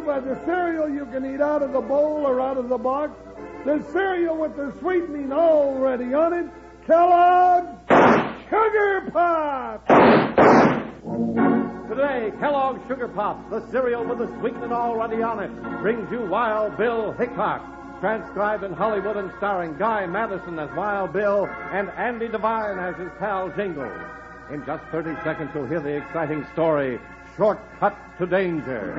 you by the cereal you can eat out of the bowl or out of the box. The cereal with the sweetening already on it. Kellogg's Sugar Pop! Today, Kellogg's Sugar Pops, the cereal with the sweetening already on it, brings you Wild Bill Hickok, transcribed in Hollywood and starring Guy Madison as Wild Bill and Andy Devine as his pal Jingles. In just 30 seconds, you'll hear the exciting story, Shortcut to Danger.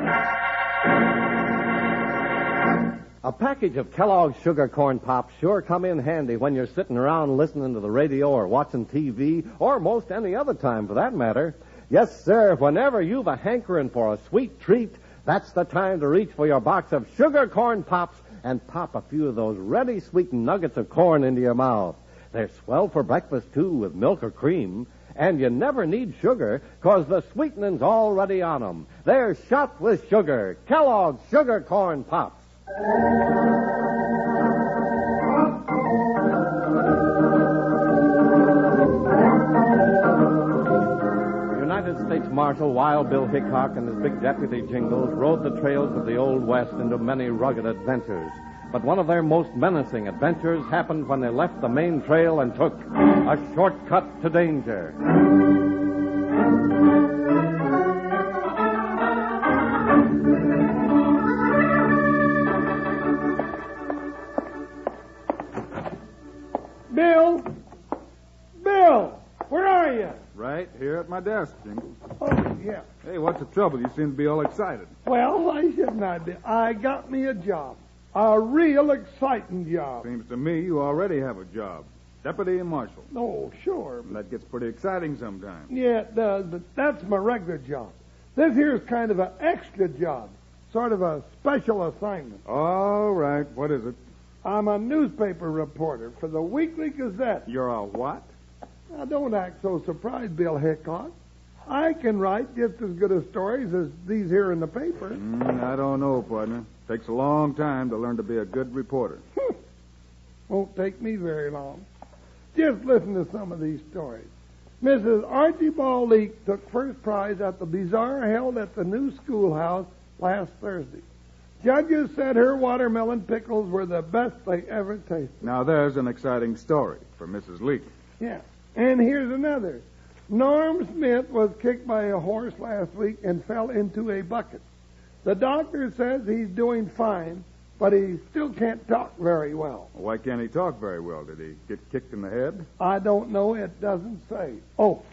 A package of Kellogg's Sugar Corn Pops sure come in handy when you're sitting around listening to the radio or watching TV, or most any other time for that matter. Yes, sir, whenever you've a hankering for a sweet treat, that's the time to reach for your box of Sugar Corn Pops and pop a few of those ready sweetened nuggets of corn into your mouth. They're swell for breakfast, too, with milk or cream. And you never need sugar, 'cause the sweetening's already on 'em. They're shot with sugar. Kellogg's Sugar Corn Pops. United States Marshal Wild Bill Hickok and his big deputy Jingles rode the trails of the Old West into many rugged adventures. But one of their most menacing adventures happened when they left the main trail and took a shortcut to danger. Bill! Bill! Where are you? Right here at my desk, Jingles. Oh, yeah. Hey, what's the trouble? You seem to be all excited. Well, why shouldn't I be? I got me a job. A real exciting job. Seems to me you already have a job. Deputy and marshal. Oh, sure. That gets pretty exciting sometimes. Yeah, it does, but that's my regular job. This here's kind of an extra job. Sort of a special assignment. All right. What is it? I'm a newspaper reporter for the Weekly Gazette. You're a what? Now, don't act so surprised, Bill Hickok. I can write just as good a stories as these here in the paper. I don't know, partner. Takes a long time to learn to be a good reporter. Won't take me very long. Just listen to some of these stories. Mrs. Archibald Leake took first prize at the bazaar held at the new schoolhouse last Thursday. Judges said her watermelon pickles were the best they ever tasted. Now, there's an exciting story for Mrs. Leake. Yeah. And here's another. Norm Smith was kicked by a horse last week and fell into a bucket. The doctor says he's doing fine, but he still can't talk very well. Why can't he talk very well? Did he get kicked in the head? I don't know. It doesn't say. Oh,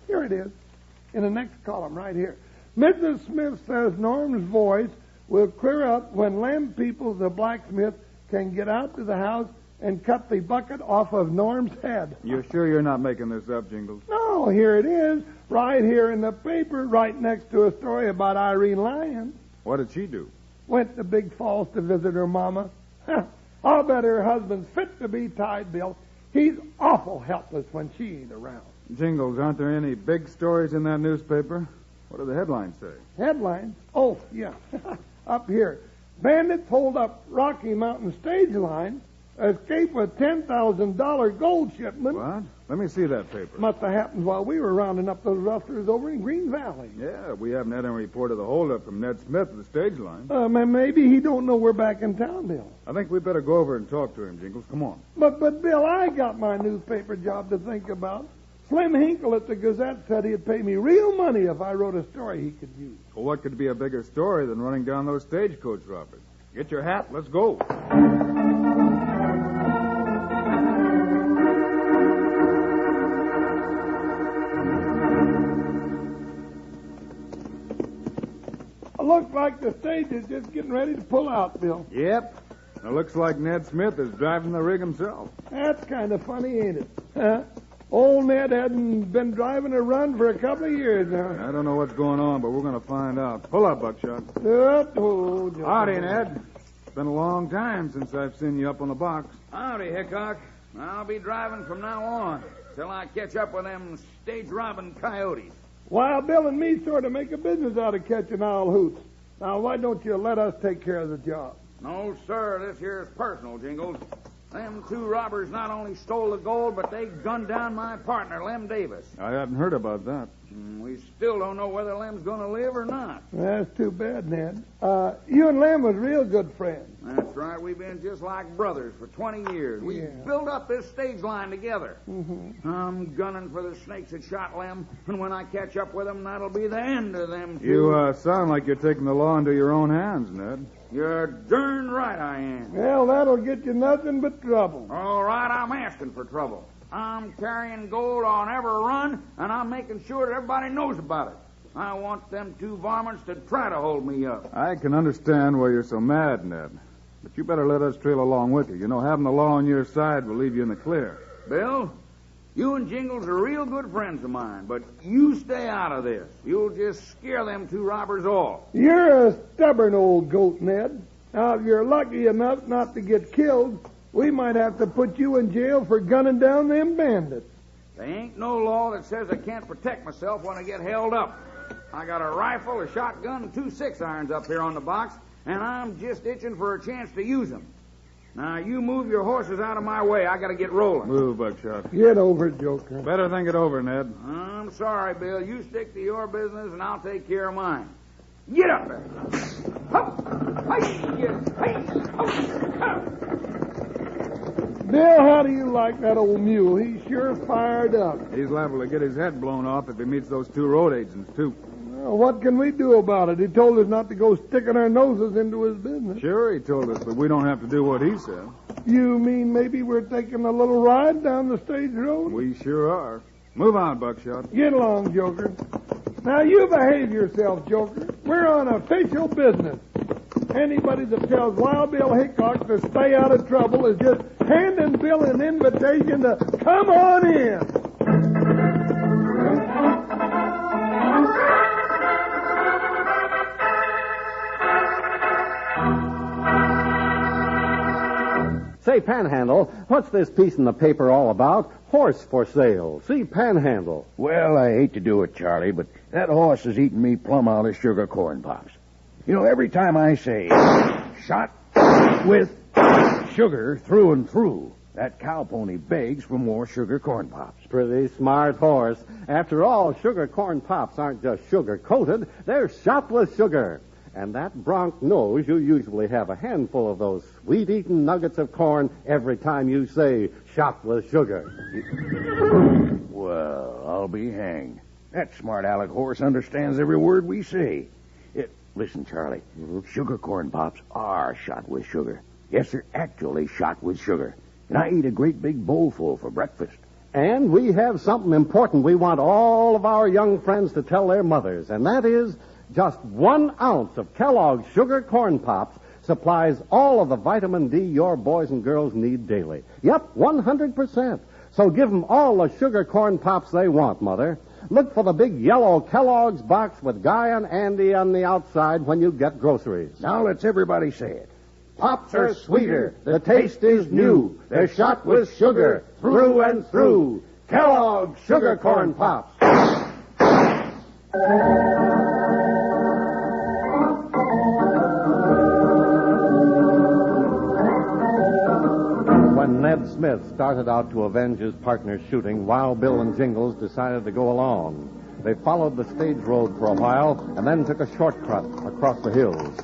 here it is, in the next column right here. Mrs. Smith says Norm's voice will clear up when Lem Peoples, the blacksmith, can get out to the house and cut the bucket off of Norm's head. You're sure you're not making this up, Jingles? No, here it is, right here in the paper, right next to a story about Irene Lyons. What did she do? Went to Big Falls to visit her mama. I'll bet her husband's fit to be tied, Bill. He's awful helpless when she ain't around. Jingles, aren't there any big stories in that newspaper? What do the headlines say? Headlines? Oh, yeah. Up here. Bandits hold up Rocky Mountain stage line. Escape with $10,000 gold shipment. What? Let me see that paper. Must have happened while we were rounding up those rustlers over in Green Valley. Yeah, we haven't had any report of the holdup from Ned Smith at the stage line. Maybe he don't know we're back in town, Bill. I think we better go over and talk to him, Jingles. Come on. But Bill, I got my newspaper job to think about. Slim Hinkle at the Gazette said he'd pay me real money if I wrote a story he could use. Well, what could be a bigger story than running down those stagecoach robbers? Get your hat. Let's go. Looks like the stage is just getting ready to pull out, Bill. Yep. It looks like Ned Smith is driving the rig himself. That's kind of funny, ain't it? Huh? Old Ned hadn't been driving a run for a couple of years now. I don't know what's going on, but we're going to find out. Pull up, Buckshot. Howdy, Ned. It's been a long time since I've seen you up on the box. Howdy, Hickok. I'll be driving from now on till I catch up with them stage-robbing coyotes. Wild Bill and me sort of make a business out of catching owl hoots. Now, why don't you let us take care of the job? No, sir. This here's personal, Jingles. Them two robbers not only stole the gold, but they gunned down my partner, Lem Davis. I hadn't heard about that. We still don't know whether Lem's going to live or not. That's too bad, Ned. You and Lem was real good friends. That's right. We've been just like brothers for 20 years. We built up this stage line together. Mm-hmm. I'm gunning for the snakes that shot Lem, and when I catch up with them, that'll be the end of them two. You sound like you're taking the law into your own hands, Ned. You're darn right I am. Well, that'll get you nothing but trouble. All right, I'm asking for trouble. I'm carrying gold on every run, and I'm making sure that everybody knows about it. I want them two varmints to try to hold me up. I can understand why you're so mad, Ned. But you better let us trail along with you. You know, having the law on your side will leave you in the clear. Bill, you and Jingles are real good friends of mine, but you stay out of this. You'll just scare them two robbers off. You're a stubborn old goat, Ned. Now, if you're lucky enough not to get killed, we might have to put you in jail for gunning down them bandits. There ain't no law that says I can't protect myself when I get held up. I got a rifle, a shotgun, and 2 6-irons up here on the box, and I'm just itching for a chance to use them. Now, you move your horses out of my way. I got to get rolling. Move, Buckshot. Get over it, Joker. Better think it over, Ned. I'm sorry, Bill. You stick to your business, and I'll take care of mine. Get up there. Hup! Bill, how do you like that old mule? He's sure fired up. He's liable to get his head blown off if he meets those 2 road agents, too. Well, what can we do about it? He told us not to go sticking our noses into his business. Sure, he told us, but we don't have to do what he said. You mean maybe we're taking a little ride down the stage road? We sure are. Move on, Buckshot. Get along, Joker. Now, you behave yourself, Joker. We're on official business. Anybody that tells Wild Bill Hickok to stay out of trouble is just handing Bill an invitation to come on in. Say, Panhandle, what's this piece in the paper all about? Horse for sale. See Panhandle. Well, I hate to do it, Charlie, but that horse is eating me plumb out of sugar corn pops. You know, every time I say, shot with sugar through and through, that cow pony begs for more sugar corn pops. Pretty smart horse. After all, sugar corn pops aren't just sugar-coated. They're shot with sugar. And that bronc knows you usually have a handful of those sweet-eating nuggets of corn every time you say, shot with sugar. Well, I'll be hanged. That smart aleck horse understands every word we say. Listen, Charlie, sugar corn pops are shot with sugar. Yes, they're actually shot with sugar. And I eat a great big bowlful for breakfast. And we have something important we want all of our young friends to tell their mothers, and that is just 1 ounce of Kellogg's Sugar Corn Pops supplies all of the vitamin D your boys and girls need daily. Yep, 100%. So give them all the Sugar Corn Pops they want, Mother. Look for the big yellow Kellogg's box with Guy and Andy on the outside when you get groceries. Now let's everybody say it. Pops are sweeter. The taste is new. They're shot with sugar through and through. Kellogg's Sugar Corn Pops. When Ned Smith started out to avenge his partner's shooting, Wild Bill and Jingles decided to go along. They followed the stage road for a while and then took a shortcut across the hills.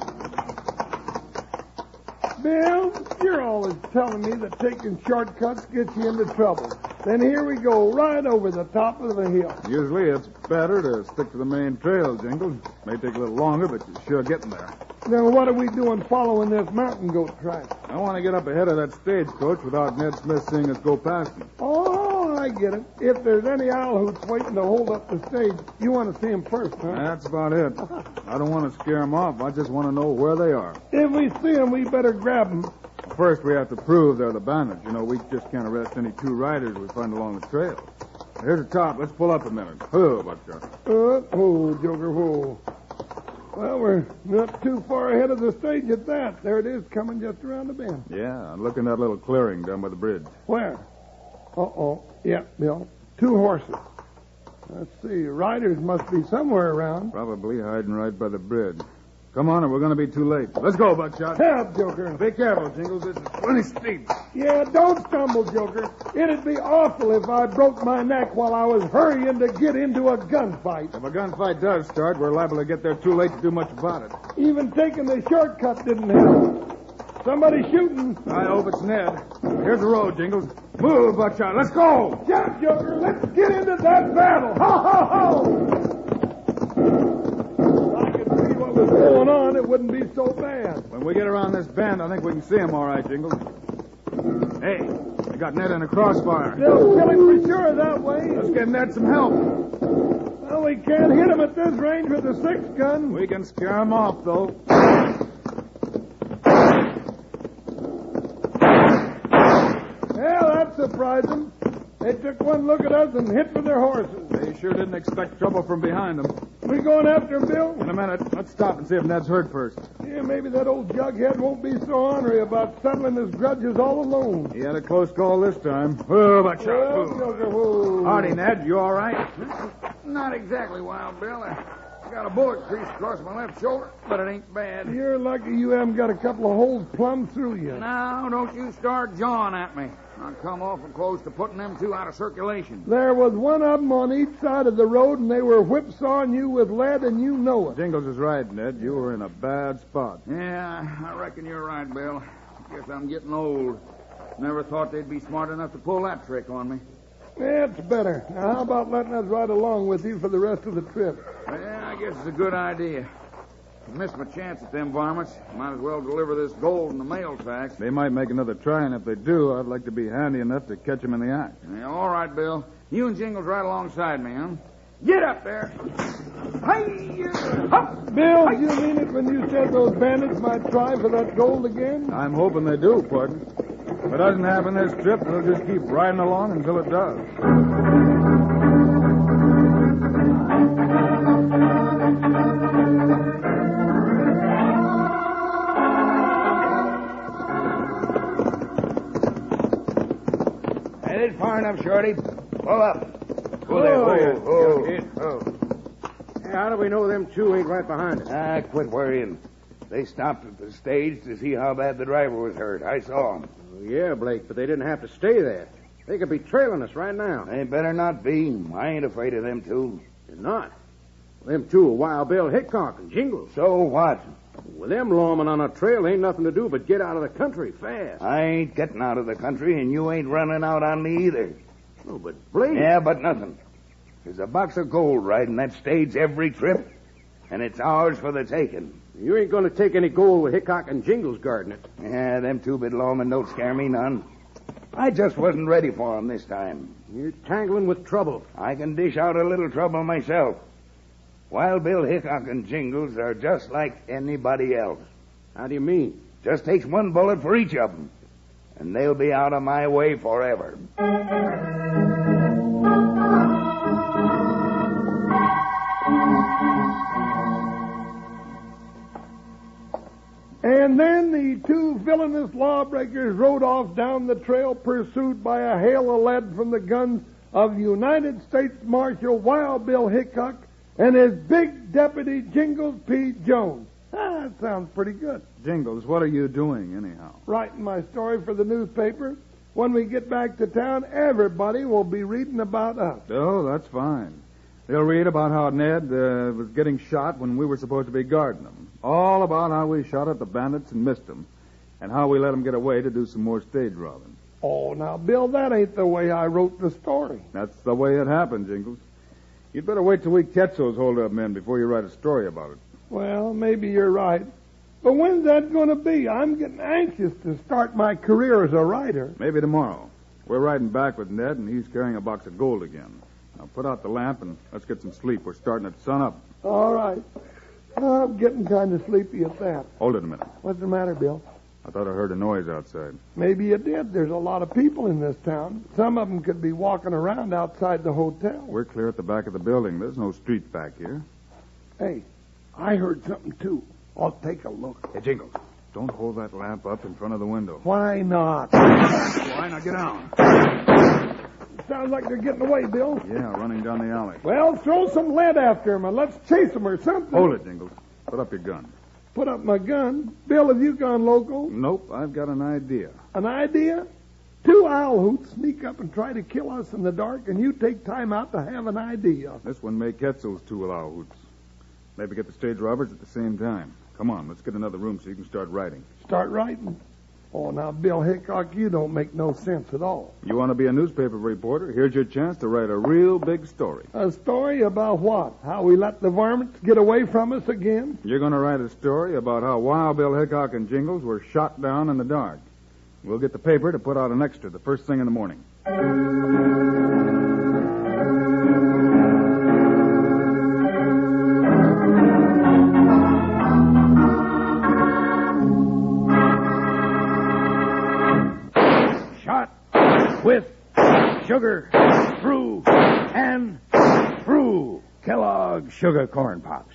Bill, you're always telling me that taking shortcuts gets you into trouble. Then here we go, right over the top of the hill. Usually it's better to stick to the main trail, Jingles. May take a little longer, but you're sure getting there. Then what are we doing following this mountain goat track? I want to get up ahead of that stagecoach without Ned Smith seeing us go past him. Oh, I get it. If there's any owl hoots waiting to hold up the stage, you want to see him first, huh? That's about it. I don't want to scare them off. I just want to know where they are. If we see them, we better grab them. First, we have to prove they're the bandits. You know, we just can't arrest any 2 riders we find along the trail. Here's the top. Let's pull up a minute. Whoa, Buckshot. Joker, whoa. Well, we're not too far ahead of the stage at that. There it is, coming just around the bend. Yeah, look in that little clearing down by the bridge. Where? Uh-oh. Yeah, Bill. 2 horses. Let's see. Riders must be somewhere around. Probably hiding right by the bridge. Come on, or we're going to be too late. Let's go, Buckshot. Help, Joker. Be careful, Jingles. This is plenty steep. Yeah, don't stumble, Joker. It'd be awful if I broke my neck while I was hurrying to get into a gunfight. If a gunfight does start, we're liable to get there too late to do much about it. Even taking the shortcut didn't help. Somebody shooting. I hope it's Ned. Here's the road, Jingles. Move, Buckshot. Let's go. Jump, Joker. Let's get into that battle. Ho, ho, ho! I could see what was going on. It wouldn't be so bad. When we get around this bend, I think we can see him all right, Jingles. Hey, we got Ned in a crossfire. They'll kill him for sure that way. Let's get Ned some help. Well, we can't hit him at this range with the 6-gun. We can scare him off, though. Well, that surprised them. They took one look at us and hit for their horses. They sure didn't expect trouble from behind them. We going after him, Bill? In a minute. Let's stop and see if Ned's hurt first. Yeah, maybe that old jughead won't be so ornery about settling his grudges all alone. He had a close call this time. Whoa, Buckshot. Well, Whoa. Joker, whoa. Howdy, Ned. You all right? Not exactly, Wild Bill. I got a bullet crease across my left shoulder, but it ain't bad. You're lucky you haven't got a couple of holes plumb through you. Now, don't you start jawing at me. I come awful close to putting them two out of circulation. There was one of them on each side of the road, and they were whipsawing you with lead, and you know it. Jingles is right, Ned. You were in a bad spot. Yeah, I reckon you're right, Bill. Guess I'm getting old. Never thought they'd be smart enough to pull that trick on me. That's better. Now, how about letting us ride along with you for the rest of the trip? Yeah, I guess it's a good idea. I missed my chance at them varmints. Might as well deliver this gold in the mail tax. They might make another try, and if they do, I'd like to be handy enough to catch them in the act. Yeah, all right, Bill. You and Jingles right alongside me, huh? Get up there. Hey, up. Bill, do you mean it when you said those bandits might try for that gold again? I'm hoping they do, partner. If it doesn't happen this trip, we'll just keep riding along until it does. That is far enough, Shorty. Pull up. How do we know them two ain't right behind us? Quit worrying. They stopped at the stage to see how bad the driver was hurt. I saw him. Yeah, Blake, but they didn't have to stay there. They could be trailing us right now. They better not be. I ain't afraid of them two. They're not. Them two are Wild Bill Hickok and Jingles. So what? With them lawmen on a trail, ain't nothing to do but get out of the country fast. I ain't getting out of the country, and you ain't running out on me either. Oh, but Blake... Yeah, but nothing. There's a box of gold riding that stage every trip, and it's ours for the taking. You ain't going to take any gold with Hickok and Jingles guarding it. Yeah, them two-bit lawmen don't scare me none. I just wasn't ready for 'em this time. You're tangling with trouble. I can dish out a little trouble myself. Wild Bill Hickok and Jingles are just like anybody else. How do you mean? Just takes one bullet for each of 'em, and they'll be out of my way forever. And then the two villainous lawbreakers rode off down the trail pursued by a hail of lead from the guns of United States Marshal Wild Bill Hickok and his big deputy Jingles P. Jones. That sounds pretty good. Jingles, what are you doing, anyhow? Writing my story for the newspaper. When we get back to town, everybody will be reading about us. Oh, that's fine. They'll read about how Ned was getting shot when we were supposed to be guarding him. All about how we shot at the bandits and missed them. And how we let them get away to do some more stage robbing. Oh, now, Bill, that ain't the way I wrote the story. That's the way it happened, Jingles. You'd better wait till we catch those hold-up men before you write a story about it. Well, maybe you're right. But when's that going to be? I'm getting anxious to start my career as a writer. Maybe tomorrow. We're riding back with Ned, and he's carrying a box of gold again. Now, put out the lamp, and let's get some sleep. We're starting at sunup. All right. I'm getting kind of sleepy at that. Hold it a minute. What's the matter, Bill? I thought I heard a noise outside. Maybe you did. There's a lot of people in this town. Some of them could be walking around outside the hotel. We're clear at the back of the building. There's no street back here. Hey, I heard something, too. I'll take a look. Hey, Jingles, don't hold that lamp up in front of the window. Why not? Why not? Get down. Sounds like they're getting away, Bill. Yeah, running down the alley. Well, throw some lead after them and let's chase them or something. Hold it, Jingles. Put up your gun. put up my gun. Bill, have you gone local? Nope, I've got an idea. An idea? 2 owl hoots sneak up and try to kill us in the dark, and you take time out to have an idea. This one may catch those 2 allow hoots. Maybe get the stage robbers at the same time. Come on, let's get another room so you can start writing. Start writing? Oh, now, Bill Hickok, you don't make no sense at all. You want to be a newspaper reporter? Here's your chance to write a real big story. A story about what? How we let the varmints get away from us again? You're going to write a story about how Wild Bill Hickok and Jingles were shot down in the dark. We'll get the paper to put out an extra the first thing in the morning. Shot with sugar through and through Kellogg's Sugar Corn Pops.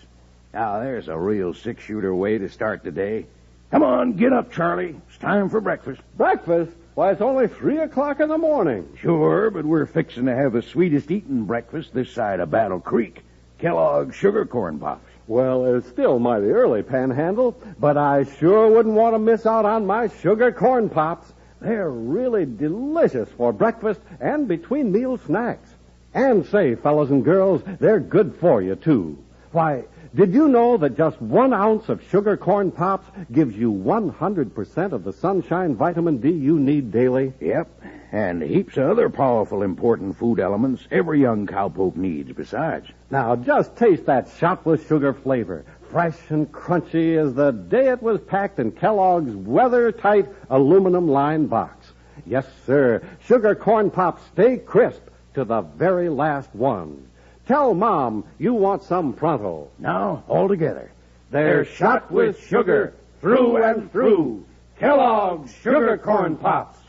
Now, there's a real 6-shooter way to start the day. Come on, get up, Charlie. It's time for breakfast. Breakfast? Why, it's only 3 o'clock in the morning. Sure, but we're fixing to have the sweetest eating breakfast this side of Battle Creek. Kellogg's Sugar Corn Pops. Well, it's still mighty early, Panhandle, but I sure wouldn't want to miss out on my sugar corn pops. They're really delicious for breakfast and between meal snacks. And say, fellas and girls, they're good for you, too. Why, did you know that just 1 ounce of sugar corn pops gives you 100% of the sunshine vitamin D you need daily? Yep, and heaps of other powerful, important food elements every young cowpoke needs besides. Now, just taste that shot with sugar flavor. Fresh and crunchy as the day it was packed in Kellogg's weather-tight aluminum-lined box. Yes, sir, sugar corn pops stay crisp to the very last one. Tell Mom you want some pronto. Now, all together. They're shot with sugar through and through. Kellogg's Sugar Corn Pops.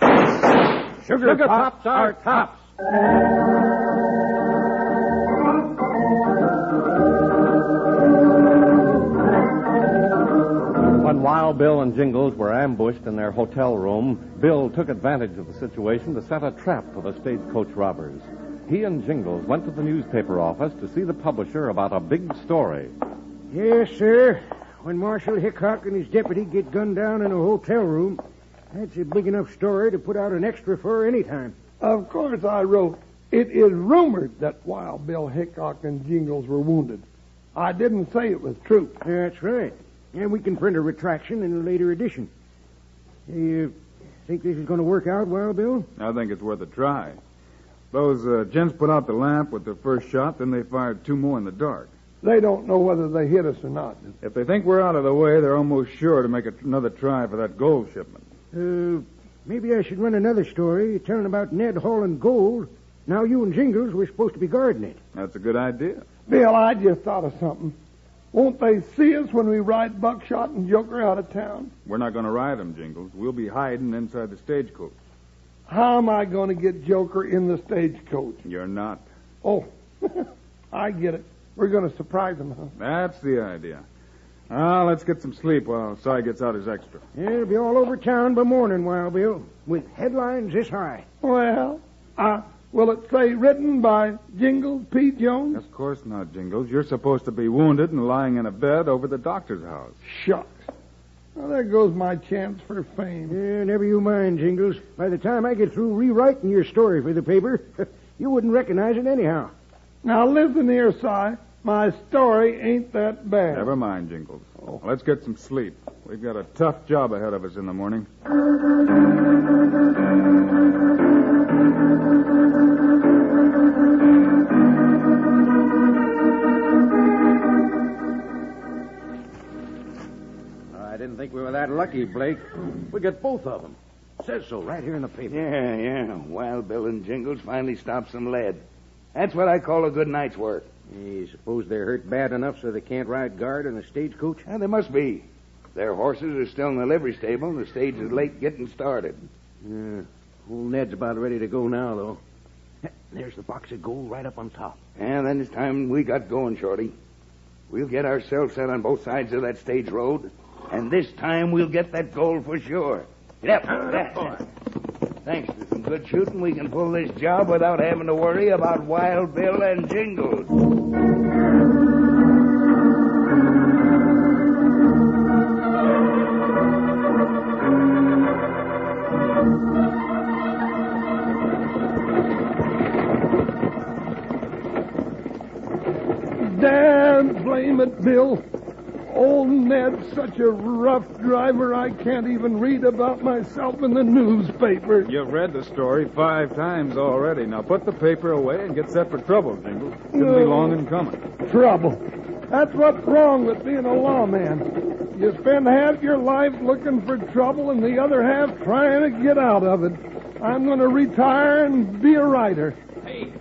Sugar Pops are tops. When Wild Bill and Jingles were ambushed in their hotel room, Bill took advantage of the situation to set a trap for the stagecoach robbers. He and Jingles went to the newspaper office to see the publisher about a big story. Yes, sir. When Marshal Hickok and his deputy get gunned down in a hotel room, that's a big enough story to put out an extra for any time. Of course I wrote, it is rumored that Wild Bill Hickok and Jingles were wounded. I didn't say it was true. That's right. And we can print a retraction in a later edition. You think this is going to work out, Wild Bill? I think it's worth a try. Those gents put out the lamp with their first shot, then they fired 2 more in the dark. They don't know whether they hit us or not. If they think we're out of the way, they're almost sure to make another try for that gold shipment. Maybe I should run another story telling about Ned hauling gold. Now you and Jingles were supposed to be guarding it. That's a good idea. Bill, I just thought of something. Won't they see us when we ride Buckshot and Joker out of town? We're not going to ride them, Jingles. We'll be hiding inside the stagecoach. How am I going to get Joker in the stagecoach? You're not. Oh, I get it. We're going to surprise him, huh? That's the idea. Now, let's get some sleep while Si gets out his extra. Yeah, it'll be all over town by morning, Wild Bill, with headlines this high. Well, will it say written by Jingles P. Jones? Of course not, Jingles. You're supposed to be wounded and lying in a bed over the doctor's house. Shucks. Well, there goes my chance for fame. Yeah, never you mind, Jingles. By the time I get through rewriting your story for the paper, you wouldn't recognize it anyhow. Now, listen here, Si. My story ain't that bad. Never mind, Jingles. Let's get some sleep. We've got a tough job ahead of us in the morning. I didn't think we were that lucky, Blake. We got both of them. Says so right here in the paper. Yeah. Wild Bill and Jingles finally stopped some lead. That's what I call a good night's work. You suppose they're hurt bad enough so they can't ride guard in a stagecoach? And they must be. Their horses are still in the livery stable, and the stage is late getting started. Yeah. Old Ned's about ready to go now, though. There's the box of gold right up on top. And then it's time we got going, Shorty. We'll get ourselves set on both sides of that stage road, and this time we'll get that gold for sure. Get up. Thanks to some good shooting, we can pull this job without having to worry about Wild Bill and Jingles. Bill. Old Ned's such a rough driver, I can't even read about myself in the newspaper. You've read the story 5 times already. Now put the paper away and get set for trouble, Jingles. Shouldn't be long in coming. Trouble. That's what's wrong with being a lawman. You spend half your life looking for trouble and the other half trying to get out of it. I'm going to retire and be a writer. Hey,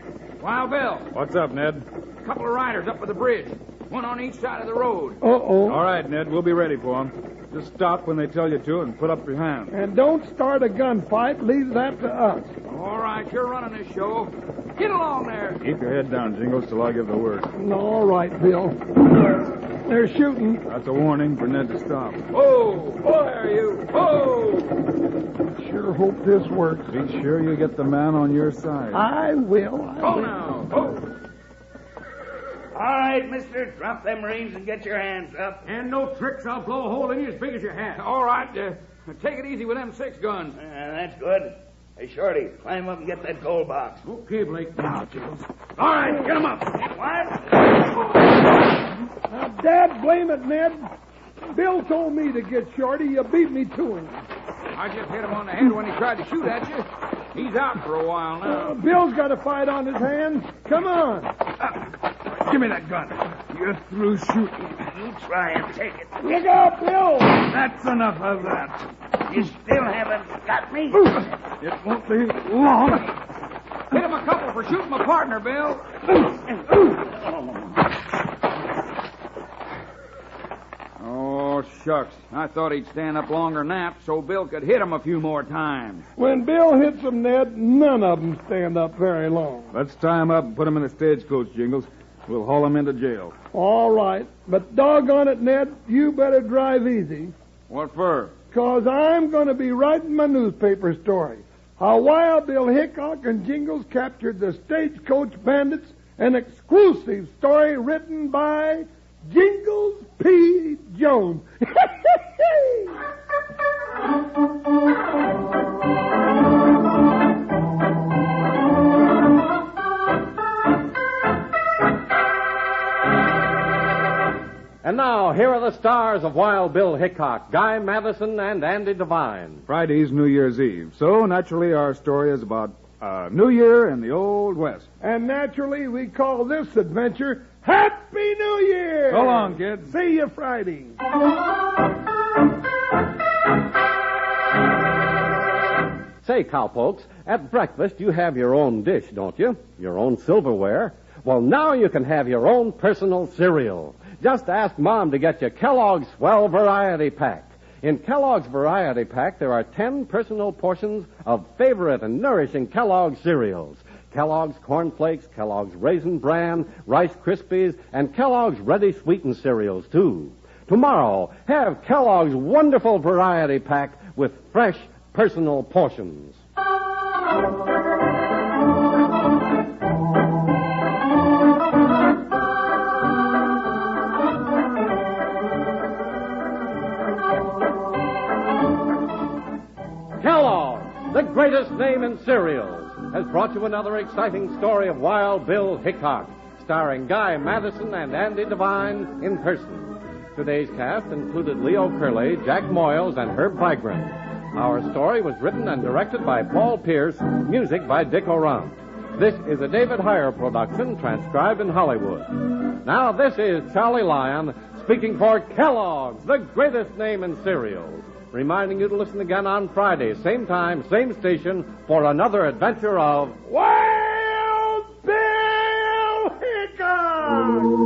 Wild Bill. What's up, Ned? A couple of riders up at the bridge. One on each side of the road. Uh-oh. All right, Ned, we'll be ready for 'em. Just stop when they tell you to and put up your hands. And don't start a gunfight. Leave that to us. All right, you're running this show. Get along there. Keep your head down, Jingles, till I give the word. All right, Bill. They're shooting. That's a warning for Ned to stop. Whoa! There you. Whoa! Sure hope this works. Be sure you get the man on your side. I will. Oh, now. Oh. All right, mister, drop them reins and get your hands up. And no tricks, I'll blow a hole in you as big as your hat. All right, take it easy with them 6 guns. That's good. Hey, Shorty, climb up and get that gold box. Okay, Blake. Now, Jingles. All right, get 'em up. What? Now, Dad, blame it, Ned. Bill told me to get Shorty. You beat me to him. I just hit him on the head when he tried to shoot at you. He's out for a while now. Bill's got a fight on his hands. Come on. Give me that gun. You're through shooting. You try and take it. Look out, Bill. That's enough of that. You still haven't got me. It won't be long. Hit him a couple for shooting my partner, Bill. Oh, shucks. I thought he'd stand up longer than that so Bill could hit him a few more times. When Bill hits them, Ned, none of them stand up very long. Let's tie him up and put him in a stagecoach, Jingles. We'll haul him into jail. All right. But doggone it, Ned, you better drive easy. What for? 'Cause I'm going to be writing my newspaper story. How Wild Bill Hickok and Jingles captured the Stagecoach Bandits, an exclusive story written by Jingles P. Jones. And now, here are the stars of Wild Bill Hickok, Guy Madison, and Andy Devine. Friday's New Year's Eve. So, naturally, our story is about New Year in the Old West. And naturally, we call this adventure Happy New Year! So long, kids. See you Friday. Say, cowpokes, at breakfast you have your own dish, don't you? Your own silverware. Well, now you can have your own personal cereal. Just ask Mom to get you Kellogg's Swell Variety Pack. In Kellogg's Variety Pack, there are 10 personal portions of favorite and nourishing Kellogg's cereals. Kellogg's Corn Flakes, Kellogg's Raisin Bran, Rice Krispies, and Kellogg's Ready Sweetened cereals, too. Tomorrow, have Kellogg's wonderful Variety Pack with fresh personal portions. Kellogg's, the greatest name in cereals, has brought you another exciting story of Wild Bill Hickok, starring Guy Madison and Andy Devine in person. Today's cast included Leo Curley, Jack Moyles, and Herb Vigran. Our story was written and directed by Paul Pierce, music by Dick Orant. This is a David Heyer production, transcribed in Hollywood. Now, this is Charlie Lyon, speaking for Kellogg's, the greatest name in cereals, reminding you to listen again on Friday, same time, same station, for another adventure of Wild Bill Hickok!